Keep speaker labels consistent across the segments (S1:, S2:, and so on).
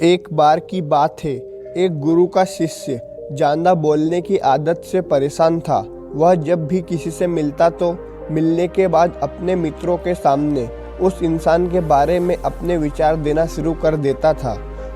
S1: एक बार की बात है, एक गुरु का शिष्य ज़्यादा बोलने की आदत से परेशान था। वह जब भी किसी से मिलता तो मिलने के बाद अपने मित्रों के सामने उस इंसान के बारे में अपने विचार देना शुरू कर देता था।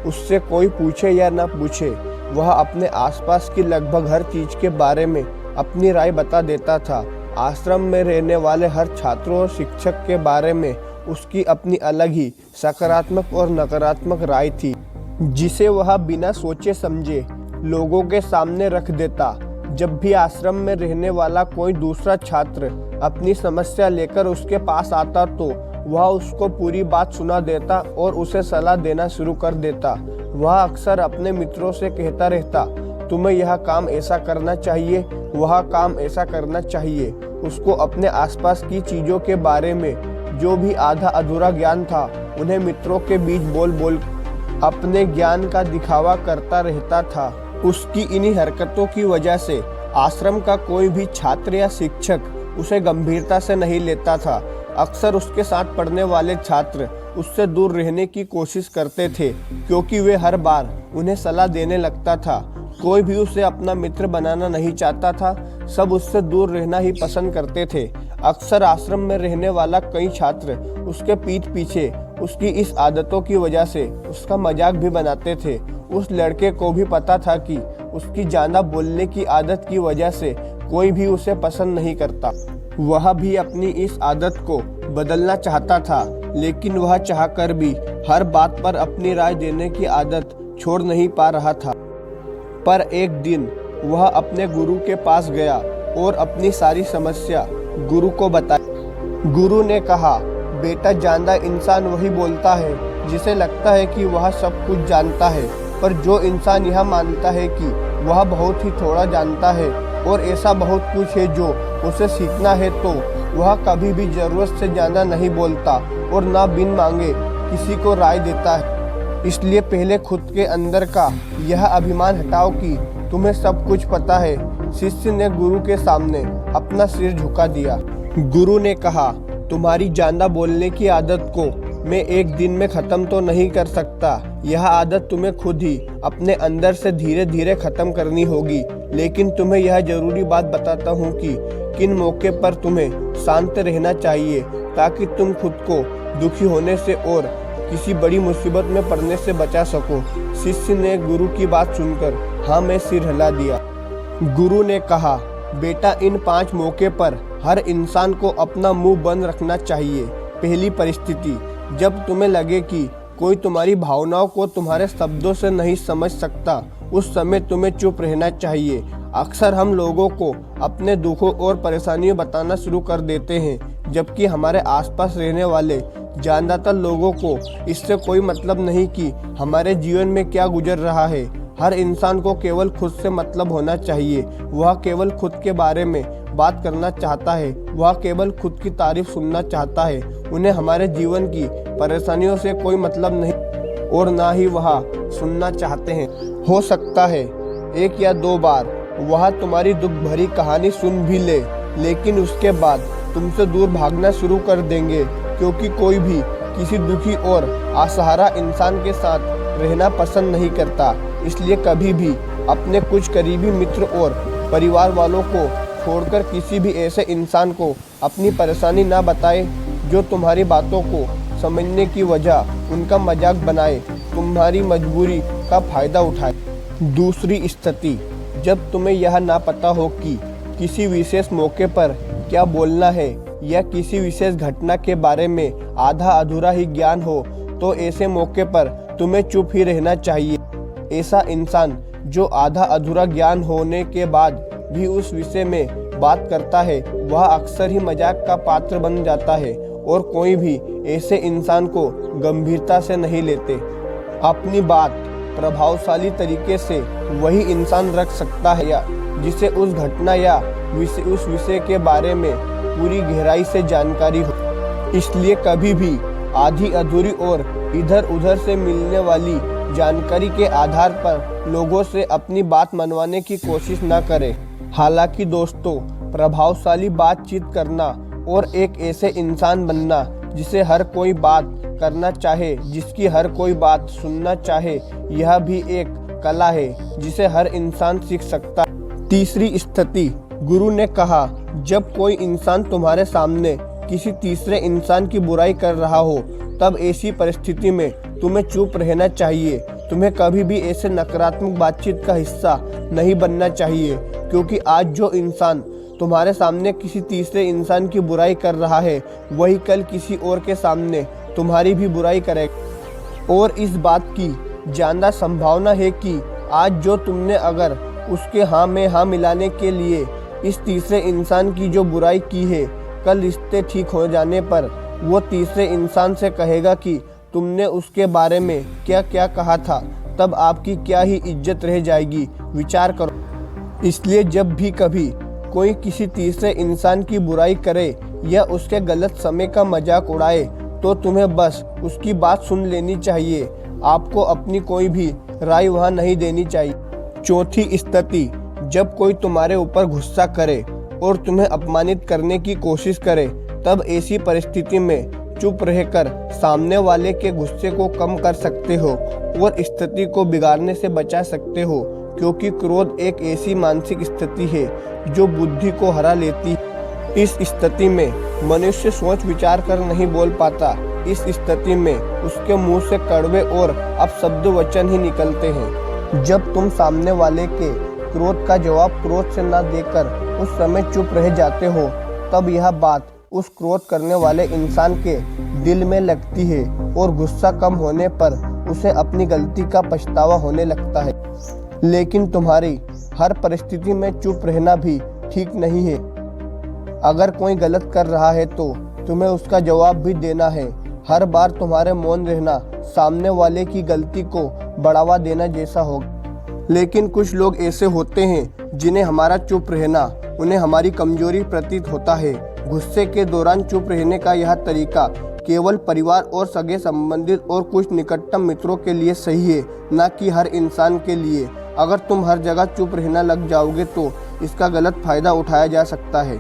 S1: उससे कोई पूछे या ना पूछे, वह अपने आसपास की लगभग हर चीज़ के बारे में अपनी राय बता देता था। आश्रम में रहने वाले हर छात्रों और शिक्षक के बारे में उसकी अपनी अलग ही सकारात्मक और नकारात्मक राय थी, जिसे वह बिना सोचे समझे लोगों के सामने रख देता। जब भी आश्रम में रहने वाला कोई दूसरा छात्र अपनी समस्या लेकर उसके पास आता तो वह उसको पूरी बात सुना देता और उसे सलाह देना शुरू कर देता। वह अक्सर अपने मित्रों से कहता रहता, तुम्हें यह काम ऐसा करना चाहिए, वह काम ऐसा करना चाहिए। उसको अपने आसपास की चीज़ों के बारे में जो भी आधा अधूरा ज्ञान था, उन्हें मित्रों के बीच बोल बोल अपने ज्ञान का दिखावा करता रहता था। उसकी इन्हीं हरकतों की वजह से आश्रम का कोई भी छात्र या शिक्षक उसे गंभीरता से नहीं लेता था। अक्सर उसके साथ पढ़ने वाले छात्र उससे दूर रहने की कोशिश करते थे, क्योंकि वे हर बार उन्हें सलाह देने लगता था। कोई भी उसे अपना मित्र बनाना नहीं चाहता था, सब उससे दूर रहना ही पसंद करते थे। अक्सर आश्रम में रहने वाला कई छात्र उसके पीठ पीछे उसकी इस आदतों की वजह से उसका मजाक भी बनाते थे। उस लड़के को भी पता था कि उसकी ज़्यादा बोलने की आदत की वजह से कोई भी उसे पसंद नहीं करता। वह भी अपनी इस आदत को बदलना चाहता था, लेकिन वह चाहकर भी हर बात पर अपनी राय देने की आदत छोड़ नहीं पा रहा था। पर एक दिन वह अपने गुरु के पास गया और अपनी सारी समस्या गुरु को बताई। गुरु ने कहा, बेटा, ज़्यादा इंसान वही बोलता है जिसे लगता है कि वह सब कुछ जानता है, पर जो इंसान यह मानता है कि वह बहुत ही थोड़ा जानता है और ऐसा बहुत कुछ है जो उसे सीखना है, तो वह कभी भी ज़रूरत से ज़्यादा नहीं बोलता और ना बिन मांगे किसी को राय देता है। इसलिए पहले खुद के अंदर का यह अभिमान हटाओ कि तुम्हें सब कुछ पता है। शिष्य ने गुरु के सामने अपना सिर झुका दिया। गुरु ने कहा, तुम्हारी ज़्यादा बोलने की आदत को मैं एक दिन में ख़त्म तो नहीं कर सकता। यह आदत तुम्हें खुद ही अपने अंदर से धीरे धीरे ख़त्म करनी होगी। लेकिन तुम्हें यह ज़रूरी बात बताता हूँ कि किन मौके पर तुम्हें शांत रहना चाहिए, ताकि तुम खुद को दुखी होने से और किसी बड़ी मुसीबत में पड़ने से बचा सको। शिष्य ने गुरु की बात सुनकर हाँ में सिर हिला दिया। गुरु ने कहा, बेटा, इन 5 मौके पर हर इंसान को अपना मुंह बंद रखना चाहिए। पहली परिस्थिति, जब तुम्हें लगे कि कोई तुम्हारी भावनाओं को तुम्हारे शब्दों से नहीं समझ सकता, उस समय तुम्हें चुप रहना चाहिए। अक्सर हम लोगों को अपने दुखों और परेशानियों बताना शुरू कर देते हैं, जबकि हमारे आसपास रहने वाले ज़्यादातर लोगों को इससे कोई मतलब नहीं कि हमारे जीवन में क्या गुजर रहा है। हर इंसान को केवल खुद से मतलब होना चाहिए। वह केवल खुद के बारे में बात करना चाहता है, वह केवल खुद की तारीफ सुनना चाहता है। उन्हें हमारे जीवन की परेशानियों से कोई मतलब नहीं और ना ही वह सुनना चाहते हैं। हो सकता है 1 या 2 बार वह तुम्हारी दुख भरी कहानी सुन भी ले, लेकिन उसके बाद तुमसे दूर भागना शुरू कर देंगे, क्योंकि कोई भी किसी दुखी और असहारा इंसान के साथ रहना पसंद नहीं करता। इसलिए कभी भी अपने कुछ करीबी मित्र और परिवार वालों को छोड़कर किसी भी ऐसे इंसान को अपनी परेशानी ना बताए जो तुम्हारी बातों को समझने की वजह उनका मजाक बनाए, तुम्हारी मजबूरी का फ़ायदा उठाए। दूसरी स्थिति, जब तुम्हें यह ना पता हो कि किसी विशेष मौके पर क्या बोलना है या किसी विशेष घटना के बारे में आधा अधूरा ही ज्ञान हो, तो ऐसे मौके पर तुम्हें चुप ही रहना चाहिए। ऐसा इंसान जो आधा अधूरा ज्ञान होने के बाद भी उस विषय में बात करता है, वह अक्सर ही मजाक का पात्र बन जाता है और कोई भी ऐसे इंसान को गंभीरता से नहीं लेते। अपनी बात प्रभावशाली तरीके से वही इंसान रख सकता है या जिसे उस घटना या उस विषय के बारे में पूरी गहराई से जानकारी हो। इसलिए कभी भी आधी अधूरी और इधर उधर से मिलने वाली जानकारी के आधार पर लोगों से अपनी बात मनवाने की कोशिश न करें। हालांकि दोस्तों, प्रभावशाली बातचीत करना और एक ऐसे इंसान बनना जिसे हर कोई बात करना चाहे, जिसकी हर कोई बात सुनना चाहे, यह भी एक कला है जिसे हर इंसान सीख सकता है। तीसरी स्थिति, गुरु ने कहा, जब कोई इंसान तुम्हारे सामने किसी तीसरे इंसान की बुराई कर रहा हो, तब ऐसी परिस्थिति में तुम्हें चुप रहना चाहिए। तुम्हें कभी भी ऐसे नकारात्मक बातचीत का हिस्सा नहीं बनना चाहिए, क्योंकि आज जो इंसान तुम्हारे सामने किसी तीसरे इंसान की बुराई कर रहा है, वही कल किसी और के सामने तुम्हारी भी बुराई करेगा। और इस बात की ज़्यादा संभावना है कि आज जो तुमने अगर उसके हाँ में हाँ मिलाने के लिए इस तीसरे इंसान की जो बुराई की है, कल रिश्ते ठीक हो जाने पर वो तीसरे इंसान से कहेगा कि तुमने उसके बारे में क्या क्या कहा था, तब आपकी क्या ही इज्जत रह जाएगी। विचार करो। इसलिए जब भी कभी कोई किसी तीसरे इंसान की बुराई करे या उसके गलत समय का मजाक उड़ाए, तो तुम्हें बस उसकी बात सुन लेनी चाहिए। आपको अपनी कोई भी राय वहाँ नहीं देनी चाहिए। चौथी स्थिति, जब कोई तुम्हारे ऊपर गुस्सा करे और तुम्हें अपमानित करने की कोशिश करे, तब ऐसी परिस्थिति में चुप रहकर सामने वाले के गुस्से को कम कर सकते हो और स्थिति को बिगाड़ने से बचा सकते हो, क्योंकि क्रोध एक ऐसी मानसिक स्थिति है जो बुद्धि को हरा लेती है। इस स्थिति में मनुष्य सोच विचार कर नहीं बोल पाता। इस स्थिति में उसके मुंह से कड़वे और अपशब्द वचन ही निकलते हैं। जब तुम सामने वाले के क्रोध का जवाब क्रोध से न देकर उस समय चुप रह जाते हो, तब यह बात उस क्रोध करने वाले इंसान के दिल में लगती है और गुस्सा कम होने पर उसे अपनी गलती का पछतावा होने लगता है। लेकिन तुम्हारी हर परिस्थिति में चुप रहना भी ठीक नहीं है। अगर कोई गलत कर रहा है तो तुम्हें उसका जवाब भी देना है। हर बार तुम्हारे मौन रहना सामने वाले की गलती को बढ़ावा देना जैसा होगा। लेकिन कुछ लोग ऐसे होते हैं जिन्हें हमारा चुप रहना उन्हें हमारी कमजोरी प्रतीत होता है। गुस्से के दौरान चुप रहने का यह तरीका केवल परिवार और सगे संबंधित और कुछ निकटतम मित्रों के लिए सही है, न कि हर इंसान के लिए। अगर तुम हर जगह चुप रहना लग जाओगे तो इसका गलत फायदा उठाया जा सकता है।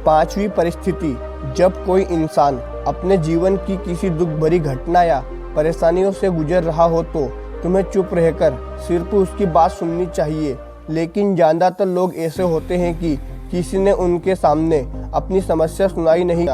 S1: पांचवी परिस्थिति, जब कोई इंसान अपने जीवन की किसी दुख भरी घटना या परेशानियों से गुजर रहा हो, तो तुम्हें चुप रहकर सिर्फ उसकी बात सुननी चाहिए। लेकिन ज़्यादातर लोग ऐसे होते हैं कि किसी ने उनके सामने अपनी समस्या सुनाई नहीं,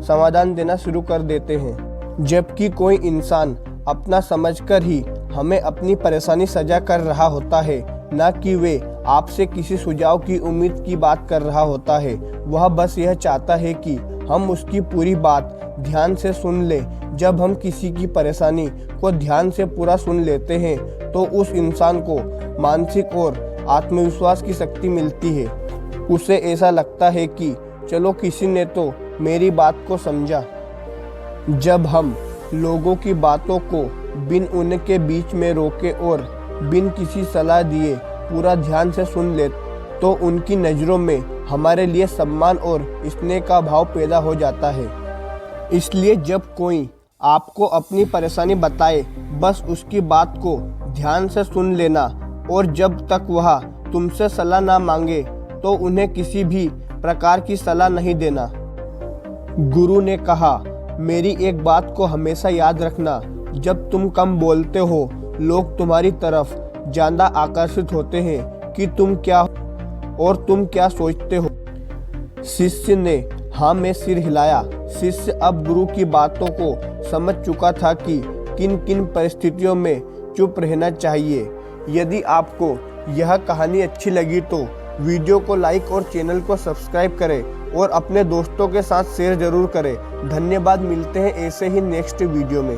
S1: समाधान देना शुरू कर देते हैं। जबकि कोई इंसान अपना समझकर ही हमें अपनी परेशानी सजा कर रहा होता है, न कि वे आपसे किसी सुझाव की उम्मीद की बात कर रहा होता है। वह बस यह चाहता है कि हम उसकी पूरी बात ध्यान से सुन लें। जब हम किसी की परेशानी को ध्यान से पूरा सुन लेते हैं, तो उस इंसान को मानसिक और आत्मविश्वास की शक्ति मिलती है। उसे ऐसा लगता है कि चलो किसी ने तो मेरी बात को समझा। जब हम लोगों की बातों को बिन उनके बीच में रोके और बिन किसी सलाह दिए पूरा ध्यान से सुन ले, तो उनकी नज़रों में हमारे लिए सम्मान और स्नेह का भाव पैदा हो जाता है। इसलिए जब कोई आपको अपनी परेशानी बताए, बस उसकी बात को ध्यान से सुन लेना, और जब तक वह तुमसे सलाह ना मांगे तो उन्हें किसी भी प्रकार की सलाह नहीं देना। गुरु ने कहा, मेरी एक बात को हमेशा याद रखना, जब तुम कम बोलते हो, लोग तुम्हारी तरफ ज़्यादा आकर्षित होते हैं कि तुम क्या और तुम क्या सोचते हो। शिष्य ने हाँ में सिर हिलाया। शिष्य अब गुरु की बातों को समझ चुका था कि किन किन परिस्थितियों में चुप रहना चाहिए। यदि आपको यह कहानी अच्छी लगी तो वीडियो को लाइक और चैनल को सब्सक्राइब करें और अपने दोस्तों के साथ शेयर जरूर करें। धन्यवाद। मिलते हैं ऐसे ही नेक्स्ट वीडियो में।